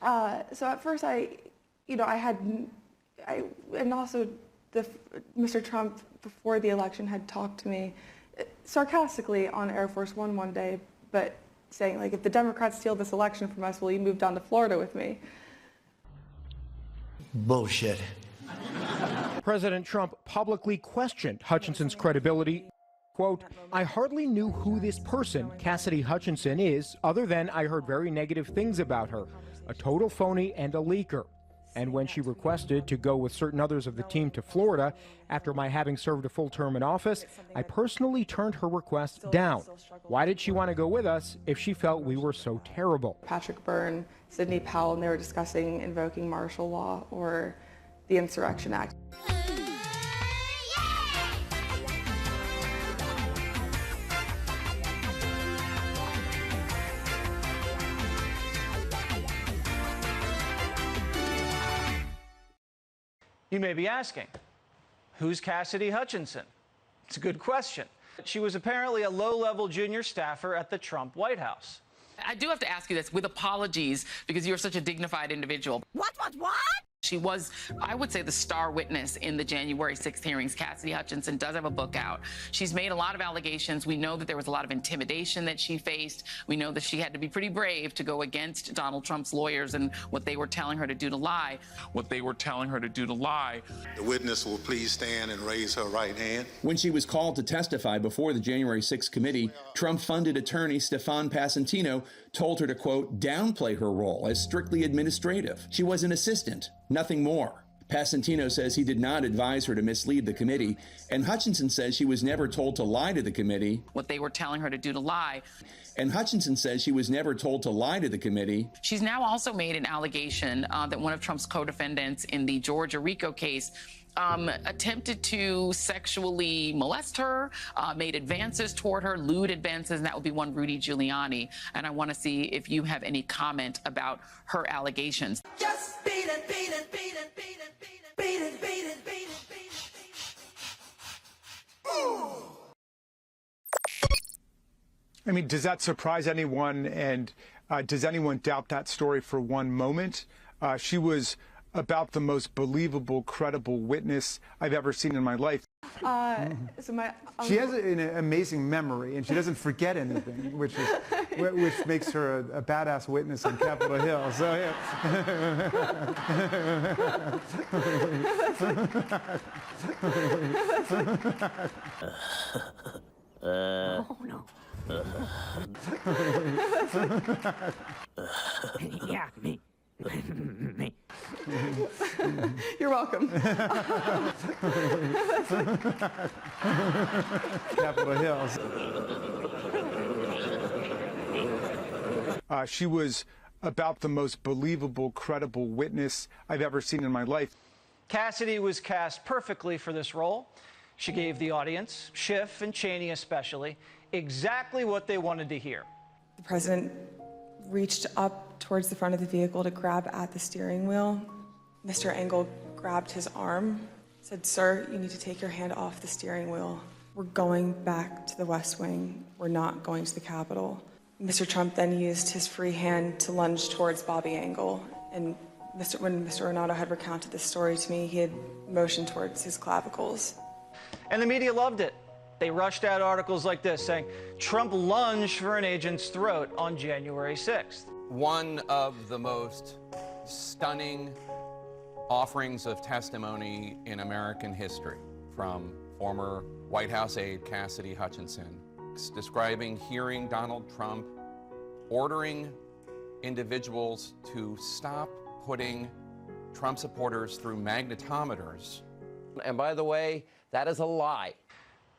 So at first and also Mr. Trump before the election had talked to me sarcastically on Air Force one day, but saying like, if the Democrats steal this election from us, will you move down to Florida with me? Bullshit. President Trump publicly questioned Hutchison's credibility. Quote, I hardly knew who this person, Cassidy Hutchison, is, other than I heard very negative things about her, a total phony and a leaker. And when she requested to go with certain others of the team to Florida after my having served a full term in office, I personally turned her request down. Why did she want to go with us if she felt we were so terrible? Patrick Byrne, Sidney Powell, and they were discussing invoking martial law or the Insurrection Act. You may be asking, who's Cassidy Hutchison? It's a good question. She was apparently a low-level junior staffer at the Trump White House. I do have to ask you this with apologies because you're such a dignified individual. What? She was, I would say, the star witness in the January 6th hearings. Cassidy Hutchison does have a book out. She's made a lot of allegations. We know that there was a lot of intimidation that she faced. We know that she had to be pretty brave to go against Donald Trump's lawyers and what they were telling her to do to lie. The witness will please stand and raise her right hand. When she was called to testify before the January 6th committee, Trump-funded attorney Stefan Passantino told her to, quote, downplay her role as strictly administrative. She was an assistant, nothing more. Passantino says he did not advise her to mislead the committee, and Hutchison says she was never told to lie to the committee. What they were telling her to do to lie. And Hutchison says she was never told to lie to the committee. She's now also made an allegation that one of Trump's co-defendants in the Georgia RICO case attempted to sexually molest her, made advances toward her, lewd advances, and that would be one Rudy Giuliani. And I want to see if you have any comment about her allegations. Just beat it, beat it, beat it, beat it, beat it, beat it, beat it, beat it, beat it, beat it. I mean, does that surprise anyone? And does anyone doubt that story for one moment? She was about the most believable, credible witness I've ever seen in my life. She has an amazing memory, and she doesn't forget anything, which makes her a badass witness on Capitol Hill. So yeah. Oh no. Yeah, me. You're welcome. Capitol Hill. She was about the most believable, credible witness I've ever seen in my life. Cassidy was cast perfectly for this role. She gave the audience, Schiff and Cheney especially, exactly what they wanted to hear. The president reached up towards the front of the vehicle to grab at the steering wheel. Mr. Engel grabbed his arm, said, "Sir, you need to take your hand off the steering wheel. We're going back to the West Wing. We're not going to the Capitol." Mr. Trump then used his free hand to lunge towards Bobby Engel. And when Mr. Renato had recounted this story to me, he had motioned towards his clavicles. And the media loved it. They rushed out articles like this saying, Trump lunged for an agent's throat on January 6th. One of the most stunning offerings of testimony in American history from former White House aide Cassidy Hutchison, describing hearing Donald Trump ordering individuals to stop putting Trump supporters through magnetometers. And by the way, that is a lie.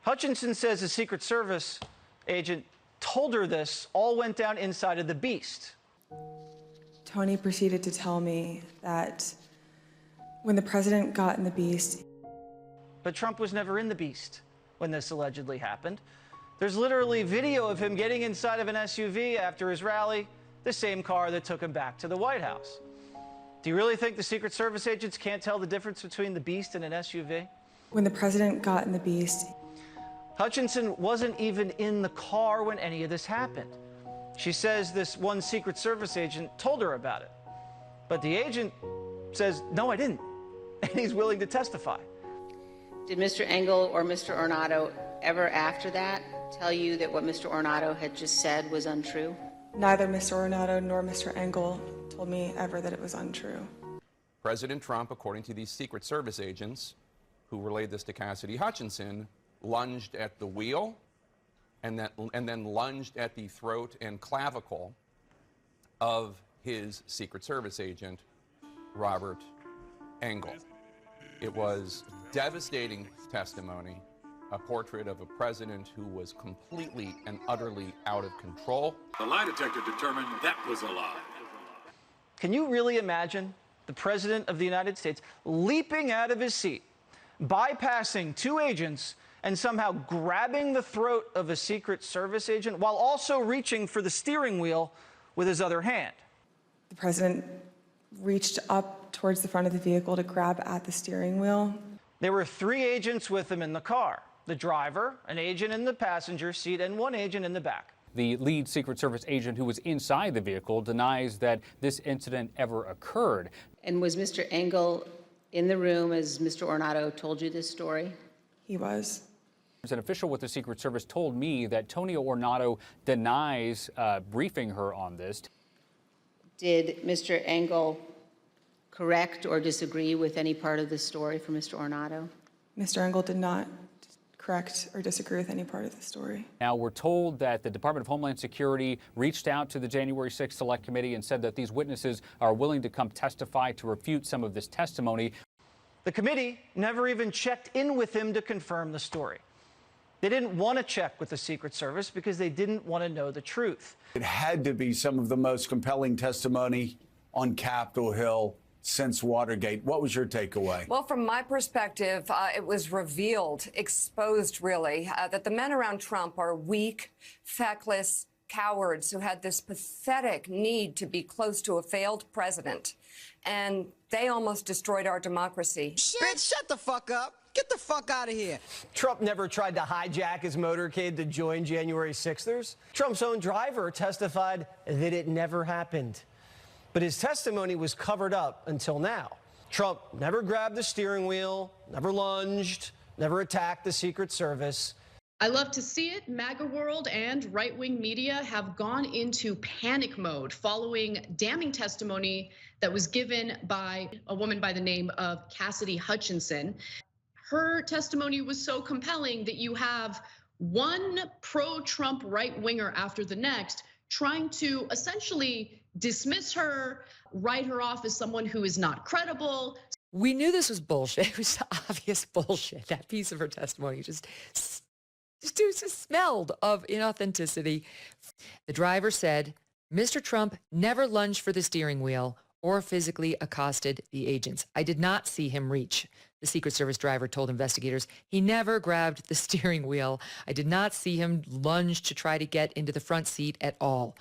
Hutchison says a Secret Service agent told her this all went down inside of the Beast. Tony proceeded to tell me that when the president got in the Beast. But Trump was never in the Beast when this allegedly happened. There's literally video of him getting inside of an SUV after his rally, the same car that took him back to the White House. Do you really think the Secret Service agents can't tell the difference between the Beast and an SUV? When the president got in the Beast. Hutchison wasn't even in the car when any of this happened. She says this one Secret Service agent told her about it. But the agent says, no, I didn't. And he's willing to testify. Did Mr. Engel or Mr. Ornato ever after that tell you that what Mr. Ornato had just said was untrue? Neither Mr. Ornato nor Mr. Engel told me ever that it was untrue. President Trump, according to these Secret Service agents who relayed this to Cassidy Hutchison, lunged at the wheel and then lunged at the throat and clavicle of his Secret Service agent, Robert Engel. It was devastating testimony, a portrait of a president who was completely and utterly out of control. The lie detector determined that was a lie. Can you really imagine the President of the United States leaping out of his seat, bypassing two agents, and somehow grabbing the throat of a Secret Service agent while also reaching for the steering wheel with his other hand? The president reached up towards the front of the vehicle to grab at the steering wheel. There were three agents with him in the car: the driver, an agent in the passenger seat, and one agent in the back. The lead Secret Service agent who was inside the vehicle denies that this incident ever occurred. And was Mr. Engel in the room as Mr. Ornato told you this story? He was. An official with the Secret Service told me that Tonio Ornato denies briefing her on this. Did Mr. Engel correct or disagree with any part of the story from Mr. Ornato? Mr. Engel did not correct or disagree with any part of the story. Now, we're told that the Department of Homeland Security reached out to the January 6th Select Committee and said that these witnesses are willing to come testify to refute some of this testimony. The committee never even checked in with him to confirm the story. They didn't want to check with the Secret Service because they didn't want to know the truth. It had to be some of the most compelling testimony on Capitol Hill since Watergate. What was your takeaway? Well, from my perspective, it was revealed, exposed really, that the men around Trump are weak, feckless cowards who had this pathetic need to be close to a failed president. And they almost destroyed our democracy. Bitch, shut the fuck up. Get the fuck out of here. Trump never tried to hijack his motorcade to join January 6thers. Trump's own driver testified that it never happened. But his testimony was covered up until now. Trump never grabbed the steering wheel, never lunged, never attacked the Secret Service. I love to see it. MAGA world and right-wing media have gone into panic mode following damning testimony that was given by a woman by the name of Cassidy Hutchison. Her testimony was so compelling that you have one pro-Trump right-winger after the next trying to essentially dismiss her, write her off as someone who is not credible. We knew this was bullshit. It was obvious bullshit. That piece of her testimony just smelled of inauthenticity. The driver said, Mr. Trump never lunged for the steering wheel or physically accosted the agents. I did not see him reach. The Secret Service driver told investigators he never grabbed the steering wheel. I did not see him lunge to try to get into the front seat at all.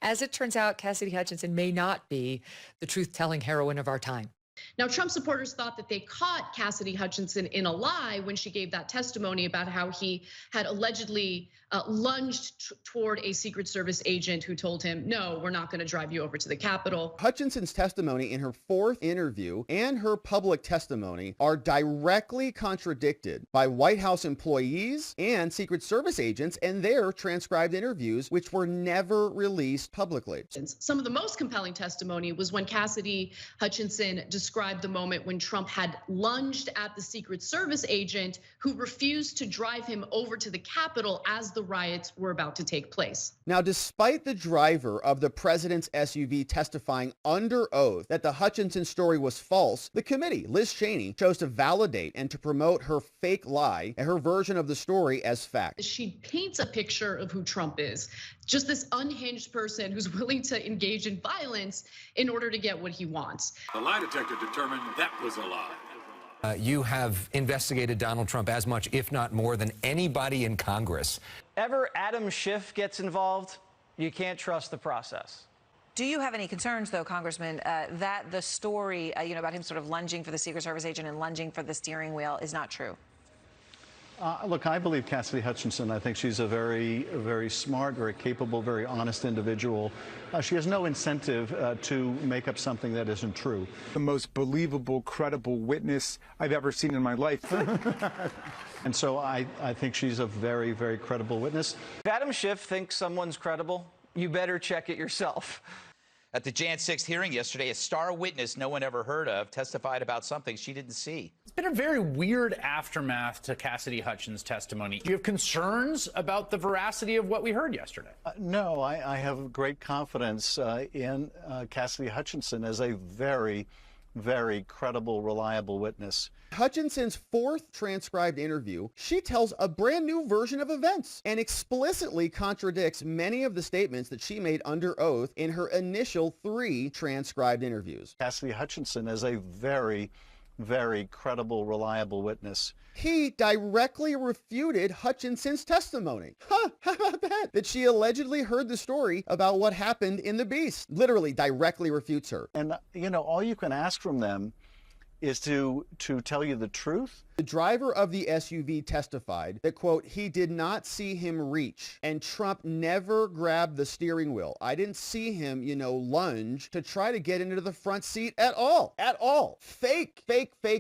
As it turns out, Cassidy Hutchison may not be the truth-telling heroine of our time. Now, Trump supporters thought that they caught Cassidy Hutchison in a lie when she gave that testimony about how he had allegedly lunged toward a Secret Service agent who told him, no, we're not going to drive you over to the Capitol. Hutchison's testimony in her fourth interview and her public testimony are directly contradicted by White House employees and Secret Service agents and their transcribed interviews, which were never released publicly. Some of the most compelling testimony was when Cassidy Hutchison described the moment when Trump had lunged at the Secret Service agent who refused to drive him over to the Capitol as the riots were about to take place. Now, despite the driver of the president's SUV testifying under oath that the Hutchison story was false, the committee, Liz Cheney, chose to validate and to promote her fake lie and her version of the story as fact. She paints a picture of who Trump is, just this unhinged person who's willing to engage in violence in order to get what he wants. The lie detector determined that was a lie. You have investigated Donald Trump as much, if not more, than anybody in Congress. Ever Adam Schiff gets involved, you can't trust the process. Do you have any concerns, though, Congressman, that the story, about him sort of lunging for the Secret Service agent and lunging for the steering wheel is not true? Look, I believe Cassidy Hutchinson. I think she's a very smart, very capable, very honest individual. She has no incentive to make up something that isn't true. The most believable, credible witness I've ever seen in my life. And so I think she's a very credible witness. If Adam Schiff thinks someone's credible, you better check it yourself. At the Jan 6th hearing yesterday, a star witness no one ever heard of testified about something she didn't see. It's been a very weird aftermath to Cassidy Hutchinson's testimony. Do you have concerns about the veracity of what we heard yesterday? No, I have great confidence in Cassidy Hutchinson as a very credible, reliable witness. Hutchinson's fourth transcribed interview, she tells a brand new version of events and explicitly contradicts many of the statements that she made under oath in her initial 3 transcribed interviews. Cassidy Hutchinson is a very credible, reliable witness. He directly refuted Hutchinson's testimony. How about that? That she allegedly heard the story about what happened in the Beast. Literally directly refutes her. And, you know, all you can ask from them is to tell you the truth. The driver of the SUV testified that, quote, he did not see him reach and Trump never grabbed the steering wheel. I didn't see him, you know, lunge to try to get into the front seat at all. At all. Fake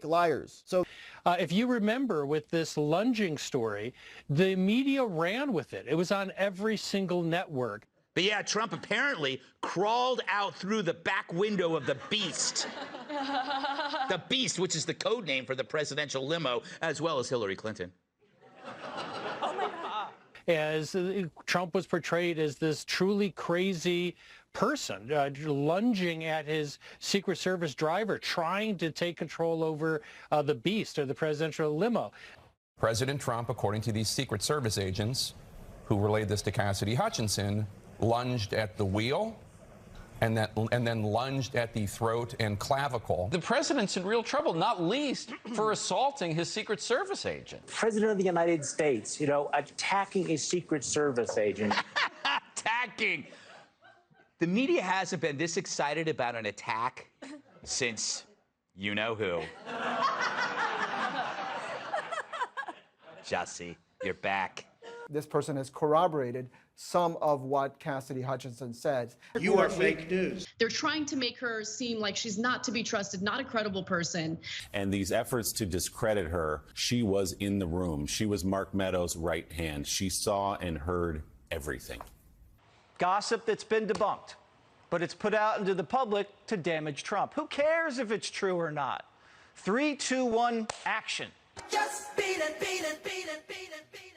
liars. So if you remember with this lunging story, the media ran with it. It was on every single network. But yeah, Trump apparently crawled out through the back window of the Beast. The Beast, which is the code name for the presidential limo, as well as Hillary Clinton. As Trump was portrayed as this truly crazy person, lunging at his Secret Service driver, trying to take control over the Beast or the presidential limo. President Trump, according to these Secret Service agents who relayed this to Cassidy Hutchinson, lunged at the wheel and then lunged at the throat and clavicle. The president's in real trouble, not least for assaulting his Secret Service agent. President of the United States, you know, attacking a Secret Service agent. Attacking! The media hasn't been this excited about an attack since you know who. Jussie, you're back. This person has corroborated some of what Cassidy Hutchinson said. You are fake news. They're trying to make her seem like she's not to be trusted, not a credible person. And these efforts to discredit her, she was in the room. She was Mark Meadows' right hand. She saw and heard everything. Gossip that's been debunked, but it's put out into the public to damage Trump. Who cares if it's true or not? 3, 2, 1, action. Just beat it, beat it, beat it, beat it, beat it.